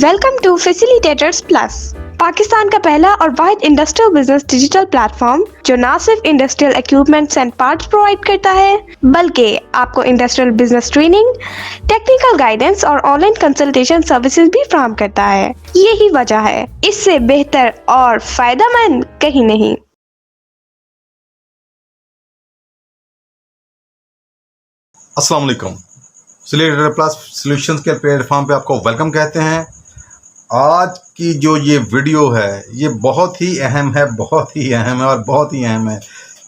Welcome to Facilitators Plus, Pakistan का पहला और वाहिद इंडस्ट्रियल बिजनेस डिजिटल प्लेटफॉर्म जो न सिर्फ industrial equipments and parts provide करता है बल्कि आपको industrial business training, technical guidance और ऑनलाइन कंसल्टेशन सर्विसेज भी फराहम करता है। यही वजह है, इससे बेहतर और फायदेमंद कहीं नहीं। अस्सलाम वालेकुम। फैसिलिटेटर प्लस सॉल्यूशंस के प्लेटफॉर्म पे आपको वेलकम कहते हैं। आज की जो ये वीडियो है ये बहुत ही अहम है और बहुत ही अहम है।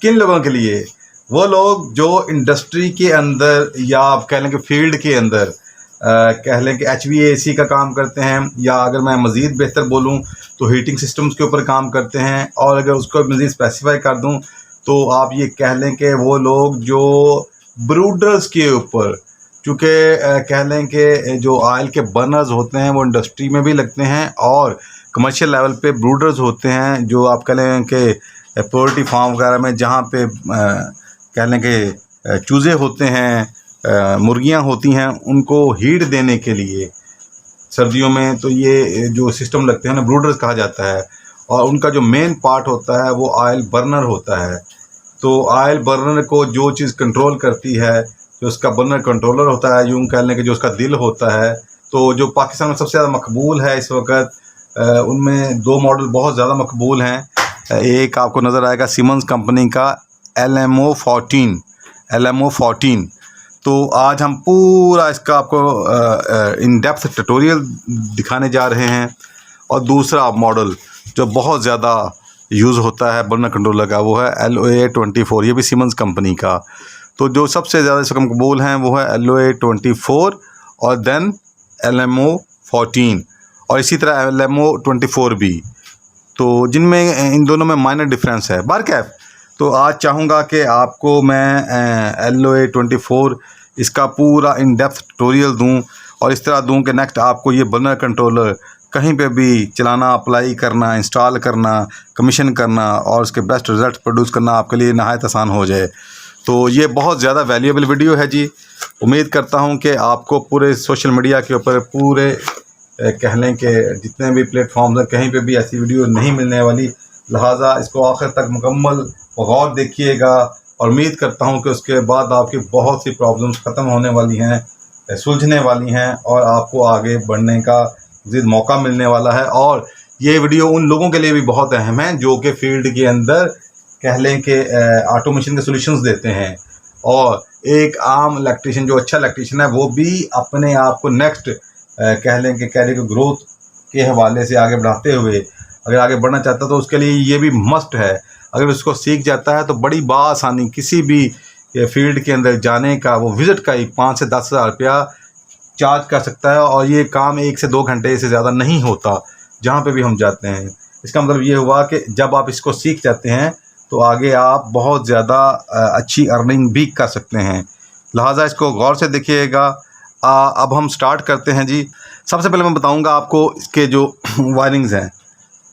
किन लोगों के लिए? वो लोग जो इंडस्ट्री के अंदर या आप कह लें कि फील्ड के अंदर कह लें कि HVAC का काम करते हैं, या अगर मैं मज़ीद बेहतर बोलूं तो हीटिंग सिस्टम्स के ऊपर काम करते हैं, और अगर उसको मज़ीद स्पेसिफाई कर दूं तो आप ये कह लें कि वो लोग जो ब्रूडर्स के ऊपर, चूँकि कह लें कि जो ऑयल के बर्नर्स होते हैं वो इंडस्ट्री में भी लगते हैं और कमर्शियल लेवल पे ब्रूडर्स होते हैं, जो आप कह लें कि पोल्ट्री फार्म वगैरह में जहाँ पे कह लें कि चूज़े होते हैं, मुर्गियाँ होती हैं, उनको हीट देने के लिए सर्दियों में तो ये जो सिस्टम लगते हैं ना, ब्रूडर्स कहा जाता है। और उनका जो मेन पार्ट होता है वो ऑयल बर्नर होता है। तो ऑयल बर्नर को जो चीज़ कंट्रोल करती है, जो उसका बर्नर कंट्रोलर होता है, यूँ कह लें कि जो उसका दिल होता है, तो जो पाकिस्तान में सबसे ज़्यादा मकबूल है इस वक्त, उनमें दो मॉडल बहुत ज़्यादा मकबूल हैं। एक आपको नज़र आएगा सीमेंस कंपनी का LMO14। तो आज हम पूरा इसका आपको इन डेप्थ ट्यूटोरियल दिखाने जा रहे हैं। और दूसरा मॉडल जो बहुत ज़्यादा यूज़ होता है बर्नर कंट्रोलर का, वो है LOA24, ये भी सीमेंस कंपनी का। तो जो सबसे ज़्यादा इस वक्त मकबूल हैं वो है LOA24 और देन LMO14 और इसी तरह LMO24 भी। तो जिनमें इन दोनों में माइनर डिफरेंस है। बारकैफ तो आज चाहूँगा कि आपको मैं LOA24 इसका पूरा इन डेप्थ ट्यूटोरियल दूं, और इस तरह दूं कि नेक्स्ट आपको ये बर्नर कंट्रोलर कहीं पे भी चलाना, अप्लाई करना, इंस्टॉल करना, कमीशन करना और उसके बेस्ट रिज़ल्ट प्रोड्यूस करना आपके लिए नहायत आसान हो जाए। तो ये बहुत ज़्यादा वैल्यूएबल वीडियो है जी। उम्मीद करता हूँ कि आपको पूरे सोशल मीडिया के ऊपर, पूरे कह लें कि जितने भी प्लेटफॉर्म्स हैं, कहीं पे भी ऐसी वीडियो नहीं मिलने वाली। लिहाजा इसको आखिर तक मुकम्मल गौर देखिएगा, और उम्मीद करता हूँ कि उसके बाद आपकी बहुत सी प्रॉब्लम्स ख़त्म होने वाली हैं, सुलझने वाली हैं, और आपको आगे बढ़ने का मज़ीद मौका मिलने वाला है। और ये वीडियो उन लोगों के लिए भी बहुत अहम है जो कि फील्ड के अंदर कह लें कि ऑटोमेशन के सॉल्यूशंस देते हैं, और एक आम इलेक्ट्रीशियन जो अच्छा इलेक्ट्रीशियन है वो भी अपने आप को नेक्स्ट कह लें कि कैरियर ग्रोथ के हवाले से आगे बढ़ाते हुए अगर आगे बढ़ना चाहता है तो उसके लिए ये भी मस्ट है। अगर उसको सीख जाता है तो बड़ी बासानी किसी भी फील्ड के अंदर जाने का, वो विज़िट का ही 5 से 10 हज़ार रुपया चार्ज कर सकता है, और ये काम 1 से 2 घंटे से ज़्यादा नहीं होता जहाँ पे भी हम जाते हैं। इसका मतलब ये हुआ कि जब आप इसको सीख जाते हैं तो आगे आप बहुत ज़्यादा अच्छी अर्निंग भी कर सकते हैं। लिहाजा इसको गौर से देखिएगा। अब हम स्टार्ट करते हैं जी। सबसे पहले मैं बताऊंगा आपको इसके जो वायरिंग्स हैं,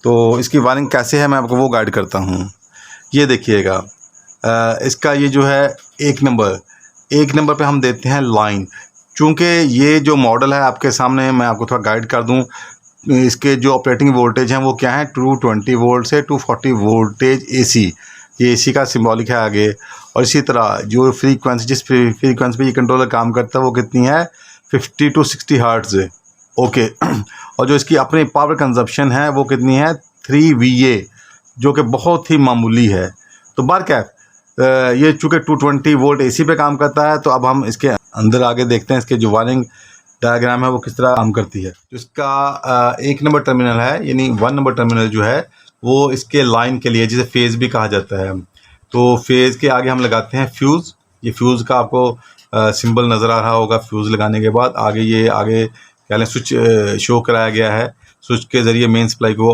तो इसकी वायरिंग कैसे है मैं आपको वो गाइड करता हूं। ये देखिएगा, इसका ये जो है एक नंबर पे हम देते हैं लाइन। चूँकि ये जो मॉडल है आपके सामने, मैं आपको थोड़ा गाइड कर दूं। इसके जो ऑपरेटिंग वोल्टेज हैं वो क्या है, 220 वोल्ट से 240 वोल्टेज AC। ये AC का सिंबॉलिक है आगे। और इसी तरह जो फ्रीक्वेंसी, जिस फ्रीक्वेंसी पे ये कंट्रोलर काम करता है वो कितनी है, 50 to 60 हर्ट्ज़। ओके। और जो इसकी अपनी पावर कंजप्शन है वो कितनी है, 3 VA, जो कि बहुत ही मामूली है। तो बारकैफ ये चूँकि 220 वोल्ट AC पे काम करता है, तो अब हम इसके अंदर आगे देखते हैं इसके जो वायरिंग डायग्राम है वो किस तरह काम करती है। इसका 1 नंबर टर्मिनल है, यानी 1 नंबर टर्मिनल जो है वो इसके लाइन के लिए, जिसे फेज़ भी कहा जाता है। तो फेज़ के आगे हम लगाते हैं फ्यूज़। ये फ्यूज़ का आपको सिंबल नज़र आ रहा होगा। फ्यूज़ लगाने के बाद आगे कह लें स्विच शो कराया गया है। स्विच के ज़रिए मेन सप्लाई को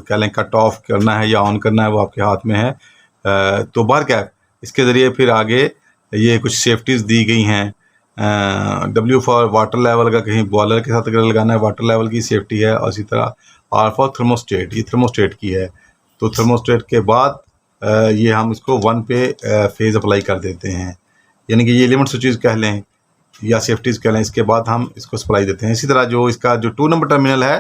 कह लें कट ऑफ करना है या ऑन करना है, वो आपके हाथ में है। तो बारकैफ इसके ज़रिए फिर आगे ये कुछ सेफ्टीज़ दी गई हैं। W फॉर वाटर लेवल का, कहीं बॉयलर के साथ अगर लगाना है वाटर लेवल की सेफ्टी है, और इसी तरह R फॉर थर्मोस्टेट, ये थर्मोस्टेट की है। तो थर्मोस्टेट के बाद ये हम इसको 1 पे फेज़ अप्लाई कर देते हैं, यानी कि ये लिमिट स्विचेस कह लें। या सेफ्टीज कह लें, इसके बाद हम इसको सप्लाई देते हैं। इसी तरह जो इसका जो 2 नंबर टर्मिनल है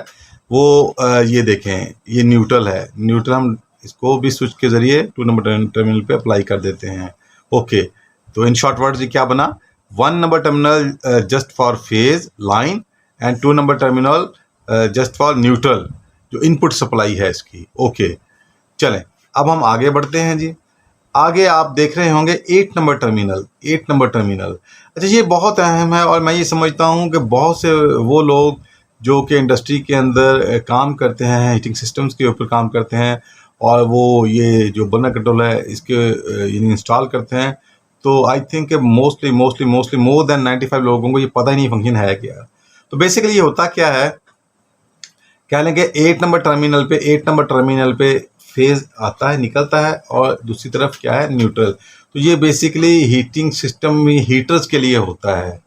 वो ये देखें, ये न्यूट्रल है। न्यूट्रल हम इसको भी स्विच के ज़रिए 2 नंबर टर्मिनल पे अप्लाई कर देते हैं। ओके, तो इन शॉर्ट वर्ड्स ये क्या बना, 1 number terminal just for phase line and 2 number terminal just for neutral, जो इनपुट सप्लाई है इसकी। ओके, चलें अब हम आगे बढ़ते हैं जी। आगे आप देख रहे होंगे 8 नंबर टर्मिनल। 8 नंबर टर्मिनल, अच्छा ये बहुत अहम है और मैं ये समझता हूँ कि बहुत से वो लोग जो कि इंडस्ट्री के अंदर काम करते हैं, हीटिंग सिस्टम्स के ऊपर काम करते हैं और वो ये जो बर्नर कंट्रोल है इसके इंस्टॉल करते हैं, तो I think mostly more than 95 लोगों को ये पता ही नहीं फंक्शन है क्या। तो बेसिकली ये होता क्या है, कह लें कि 8 नंबर टर्मिनल पे फेज आता है, निकलता है, और दूसरी तरफ क्या है, न्यूट्रल। तो ये बेसिकली हीटिंग सिस्टम में हीटर्स के लिए होता है।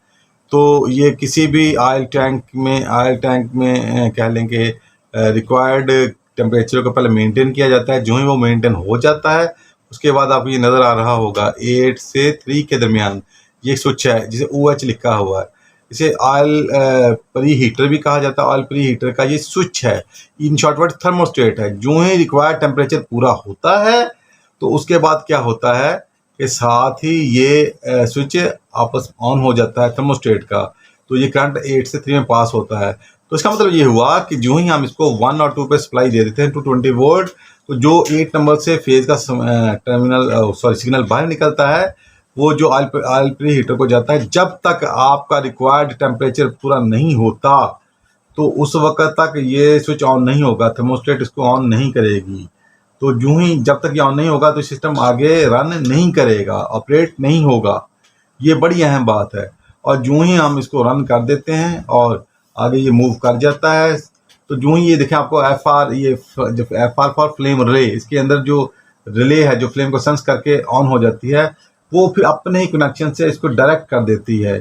तो ये किसी भी ऑयल टैंक में कह लें कि रिक्वायर्ड टेम्परेचर को पहले मेंटेन किया जाता है। जो ही वो मेंटेन हो जाता है उसके बाद आपको ये नज़र आ रहा होगा 8 से 3 के दरमियान ये स्विच है जिसे OH लिखा हुआ है। इसे ऑयल प्री हीटर भी कहा जाता है। ऑयल प्री हीटर का ये स्विच है, इन शॉर्ट वर्ड थर्मोस्टेट है। जो ही रिक्वायर्ड टेम्परेचर पूरा होता है तो उसके बाद क्या होता है कि साथ ही ये स्विच आपस ऑन हो जाता है थर्मोस्टेट का। तो ये करंट 8 से 3 में पास होता है। तो इसका मतलब ये हुआ कि जो ही हम इसको 1 और 2 पे सप्लाई दे देते हैं 220 वोल्ट, तो जो 8 नंबर से फेज का सिग्नल बाहर निकलता है वो जो ऑयल प्री हीटर को जाता है। जब तक आपका रिक्वायर्ड टेम्परेचर पूरा नहीं होता तो उस वक्त तक ये स्विच ऑन नहीं होगा, थर्मोस्टेट इसको ऑन नहीं करेगी। तो जो ही जब तक ये ऑन नहीं होगा तो सिस्टम आगे रन नहीं करेगा, ऑपरेट नहीं होगा। ये बड़ी अहम बात है। और जो ही हम इसको रन कर देते हैं और आगे ये मूव कर जाता है, तो जो ही ये देखें आपको FR फॉर फ्लेम रिले, इसके अंदर जो रिले है जो फ्लेम को सेंस करके ऑन हो जाती है, वो फिर अपने ही कनेक्शन से इसको डायरेक्ट कर देती है।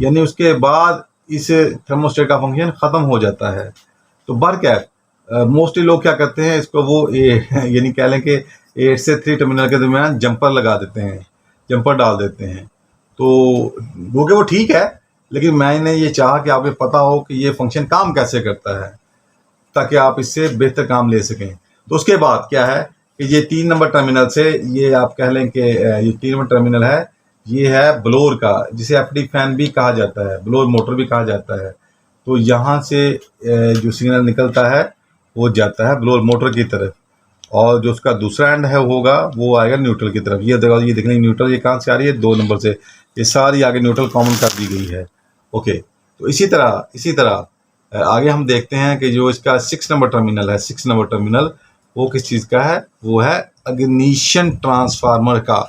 यानी उसके बाद इस थर्मोस्टेट का फंक्शन ख़त्म हो जाता है। तो बरकैफ मोस्टली लोग क्या करते हैं, इसको वो यानी कह लें कि 8 से 3 टर्मिनल के दरमियान जंपर लगा देते हैं, जंपर डाल देते हैं। तो वो ठीक है, लेकिन मैंने ये चाहा कि आपको पता हो कि ये फंक्शन काम कैसे करता है ताकि आप इससे बेहतर काम ले सकें। तो उसके बाद क्या है कि ये 3 नंबर टर्मिनल से ये आप कह लें कि ये 3 नंबर टर्मिनल है, ये है ब्लोअर का, जिसे FD फैन भी कहा जाता है, ब्लोअर मोटर भी कहा जाता है। तो यहाँ से जो सिग्नल निकलता है वो जाता है ब्लोअर मोटर की तरफ, और जो उसका दूसरा एंड है होगा वो आएगा न्यूट्रल की तरफ। ये देखने न्यूट्रल ये कहाँ से आ रही है, 2 नंबर से, ये सारी आगे न्यूट्रल कॉमन कर दी गई है। ओके, तो इसी तरह आगे हम देखते हैं कि जो इसका 6 नंबर टर्मिनल है, 6 नंबर टर्मिनल वो किस चीज़ का है, वो है इग्निशन ट्रांसफार्मर का,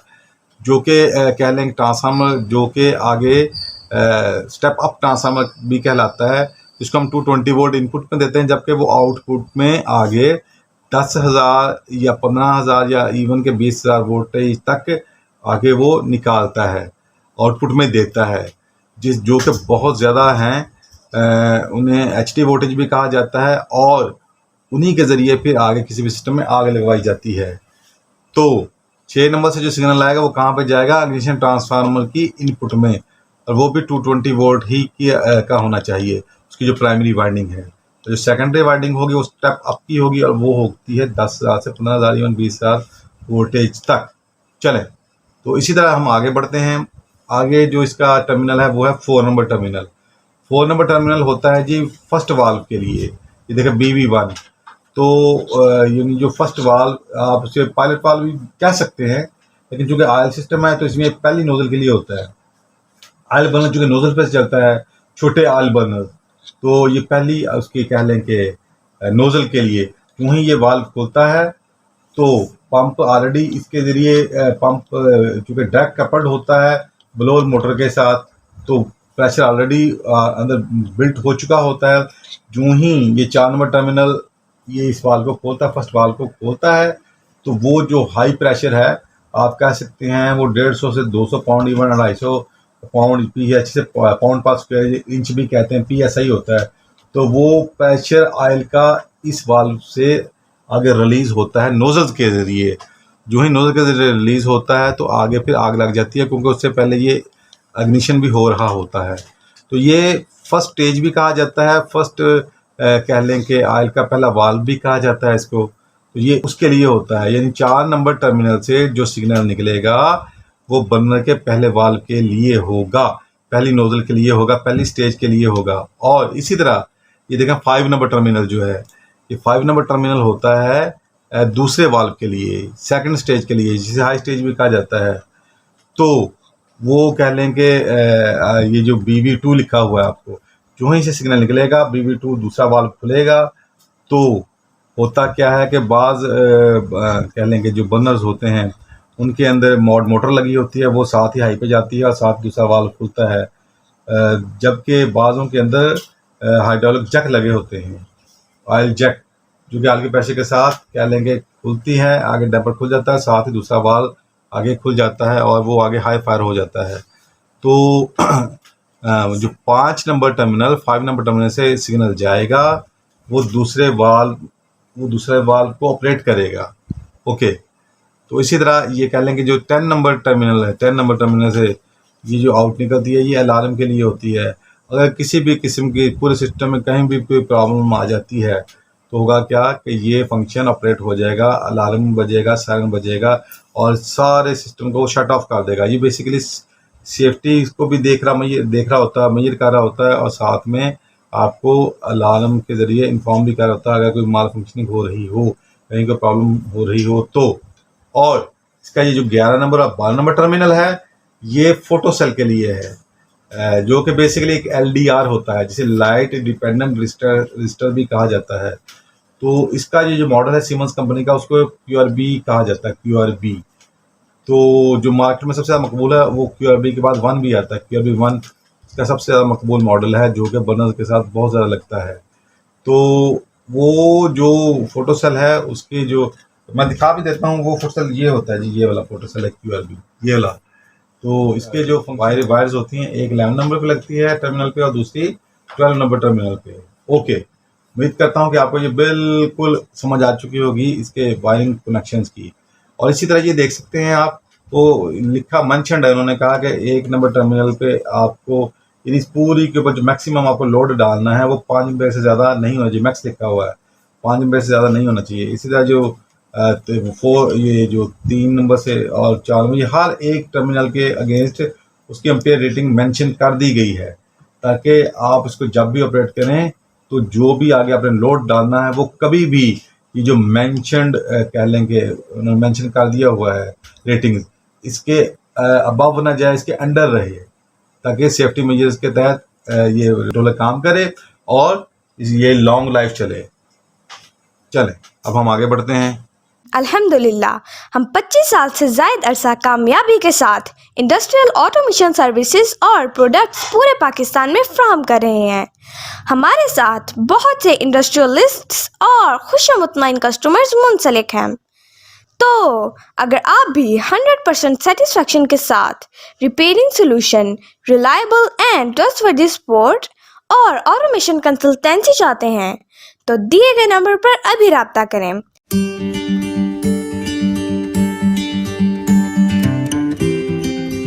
जो कि कह लें ट्रांसफार्मर जो कि आगे स्टेप अप ट्रांसफार्मर भी कहलाता है, जिसको हम 220 वोल्ट इनपुट में देते हैं, जबकि वो आउटपुट में आगे 10,000 या 15,000 या इवन के 20,000 वोल्टेज तक आगे वो निकालता है, आउटपुट में देता है, जो कि बहुत ज़्यादा हैं। उन्हें HD वोल्टेज भी कहा जाता है, और उन्हीं के ज़रिए फिर आगे किसी भी सिस्टम में आग लगवाई जाती है। तो 6 नंबर से जो सिग्नल आएगा वो कहाँ पे जाएगा, इग्निशन ट्रांसफार्मर की इनपुट में, और वो भी 220 वोल्ट ही का होना चाहिए उसकी जो प्राइमरी वाइंडिंग है। तो जो सेकेंडरी वाइंडिंग होगी वो स्टेप अप की होगी, और वो होती है 10,000 से 15,000 इवन 20,000 वोल्टेज तक। चलें, तो इसी तरह हम आगे बढ़ते हैं। आगे जो इसका टर्मिनल है वो है 4 नंबर टर्मिनल। 4 नंबर टर्मिनल होता है जी फर्स्ट वाल्व के लिए, ये देखें BV1। तो यानी जो फर्स्ट वाल्व आप उसे पायलट वाल्व भी कह सकते हैं, लेकिन चूँकि ऑयल सिस्टम है तो इसमें पहली नोजल के लिए होता है। ऑयल बर्नर चूँकि नोजल पर चलता है, छोटे ऑयल बर्नर, तो ये पहली उसकी कह लें कि नोजल के लिए वहीं ये वाल्व खोलता है। तो पंप ऑलरेडी इसके ज़रिए पंप चूँकि डायरेक्ट कपल्ड होता है ब्लोअर मोटर के साथ, तो प्रेशर ऑलरेडी अंदर बिल्ट हो चुका होता है। जो ही ये 4 नंबर टर्मिनल ये इस वाल्व को खोलता है, फर्स्ट वाल्व को खोलता है, तो वो जो हाई प्रेशर है आप कह सकते हैं वो 150 से 200 पाउंड, इवन 250 पाउंड PH से पाउंड पर स्क्वायर इंच भी कहते हैं, PSI होता है। तो वो प्रेशर ऑयल का इस वाल्व से आगे रिलीज़ होता है नोजल्स के ज़रिए। जो ही नोजल के ज़रिए रिलीज़ होता है तो आगे फिर आग लग जाती है, क्योंकि उससे पहले ये इग्निशन भी हो रहा होता है। तो ये फर्स्ट स्टेज भी कहा जाता है, फर्स्ट कह लें कि ऑयल का पहला वाल्व भी कहा जाता है इसको। तो ये उसके लिए होता है, यानी 4 नंबर टर्मिनल से जो सिग्नल निकलेगा वो बर्नर के पहले वाल्व के लिए होगा, पहली नोजल के लिए होगा, पहली स्टेज के लिए होगा। और इसी तरह ये देखें 5 नंबर टर्मिनल जो है, ये 5 नंबर टर्मिनल होता है दूसरे वाल्व के लिए, सेकंड स्टेज के लिए, जिसे हाई स्टेज भी कहा जाता है। तो वो कह लें कि ये जो BB2 लिखा हुआ है आपको, जो ही से सिग्नल निकलेगा BB2 दूसरा वाल्व खुलेगा। तो होता क्या है कि बाज़ कह लें कि जो बर्नर्स होते हैं उनके अंदर मोटर लगी होती है, वो साथ ही हाई पे जाती है और साथ दूसरा वाल्व खुलता है। जबकि बाज़ों के अंदर हाइड्रोलिक जैक लगे होते हैं, ऑयल जैक, जो कि आगे के प्रेशर के साथ कह लेंगे खुलती है, आगे डैम्पर खुल जाता है, साथ ही दूसरा वाल्व आगे खुल जाता है और वो आगे हाई फायर हो जाता है। तो जो 5 नंबर टर्मिनल से सिग्नल जाएगा, वो दूसरे वाल्व को ऑपरेट करेगा। ओके, तो इसी तरह ये कह लें कि जो 10 नंबर टर्मिनल है, 10 नंबर टर्मिनल से ये जो आउट निकलती है, ये अलार्म के लिए होती है। अगर किसी भी किस्म की पूरे सिस्टम में कहीं भी कोई प्रॉब्लम आ जाती है तो होगा क्या कि ये फंक्शन ऑपरेट हो जाएगा, अलार्म बजेगा, सायरन बजेगा और सारे सिस्टम को शट ऑफ कर देगा। ये बेसिकली सेफ्टी को भी देख रहा होता है, मेजर कर रहा होता है, और साथ में आपको अलार्म के ज़रिए इन्फॉर्म भी कर रहा होता है अगर कोई माल फंक्शनिंग हो रही हो, कहीं कोई प्रॉब्लम हो रही हो तो। और इसका ये जो 11 नंबर और 12 नंबर टर्मिनल है, ये फोटो सेल के लिए है, जो कि बेसिकली एक LDR होता है, जिसे लाइट डिपेंडेंट रजिस्टर भी कहा जाता है। तो इसका ये जो मॉडल है सीमेंस कंपनी का, उसको QRB कहा जाता है, QRB। तो जो मार्केट में सबसे ज़्यादा मकबूल है वो QRB के बाद 1 भी आता है, QRB 1 इसका सबसे ज़्यादा मकबूल मॉडल है, जो कि बर्नर के साथ बहुत ज़्यादा लगता है। तो वो जो फोटो सेल है उसकी जो मैं दिखा भी देता हूँ, वो फोटो सेल ये होता है जी, ये वाला फोटो सेल है QRB, ये वाला। तो इसके जो वायर्स होती हैं, एक 11 नंबर पे लगती है टर्मिनल पे और दूसरी 12 नंबर टर्मिनल पे। ओके, उम्मीद करता हूँ कि आपको ये बिल्कुल समझ आ चुकी होगी इसके वायरिंग कनेक्शंस की। और इसी तरह ये देख सकते हैं आप, तो लिखा मेंशन्ड है, उन्होंने कहा कि 1 नंबर टर्मिनल पे आपको इस पूरी के ऊपर जो मैक्सिमम आपको लोड डालना है वो 5 एम्पीयर से ज़्यादा नहीं होना चाहिए, मैक्स लिखा हुआ है 5 एम्पीयर से ज़्यादा नहीं होना चाहिए। इसी तरह जो ये जो 3 नंबर से और 4 नंबर, ये हर एक टर्मिनल के अगेंस्ट उसकी एम्पीयर रेटिंग मेंशन कर दी गई है, ताकि आप इसको जब भी ऑपरेट करें तो जो भी आगे आपने लोड डालना है वो कभी भी ये जो मेंशन्ड कह लेंगे उन्होंने मेंशन कर दिया हुआ है रेटिंग, इसके अबव ना जाए, इसके अंडर रहे, ताकि सेफ्टी मेजर्स के तहत ये रोलर काम करे और ये लॉन्ग लाइफ चले। चलें अब हम आगे बढ़ते हैं। अल्हम्दुलिल्लाह, हम 25 साल से ज़ायद अरसा कामयाबी के साथ इंडस्ट्रियल ऑटोमेशन सर्विसेज और प्रोडक्ट्स पूरे पाकिस्तान में फ्राहम कर रहे हैं। हमारे साथ बहुत से इंडस्ट्रियलिस्ट्स और खुशमुतमईन कस्टमर्स मुंसलिक हैं। तो अगर आप भी 100% सेटिस्फेक्शन के साथ repairing solution, reliable and trustworthy support और ऑटोमेशन कंसल्टेंसी चाहते हैं तो दिए गए नंबर पर अभी राब्ता करें।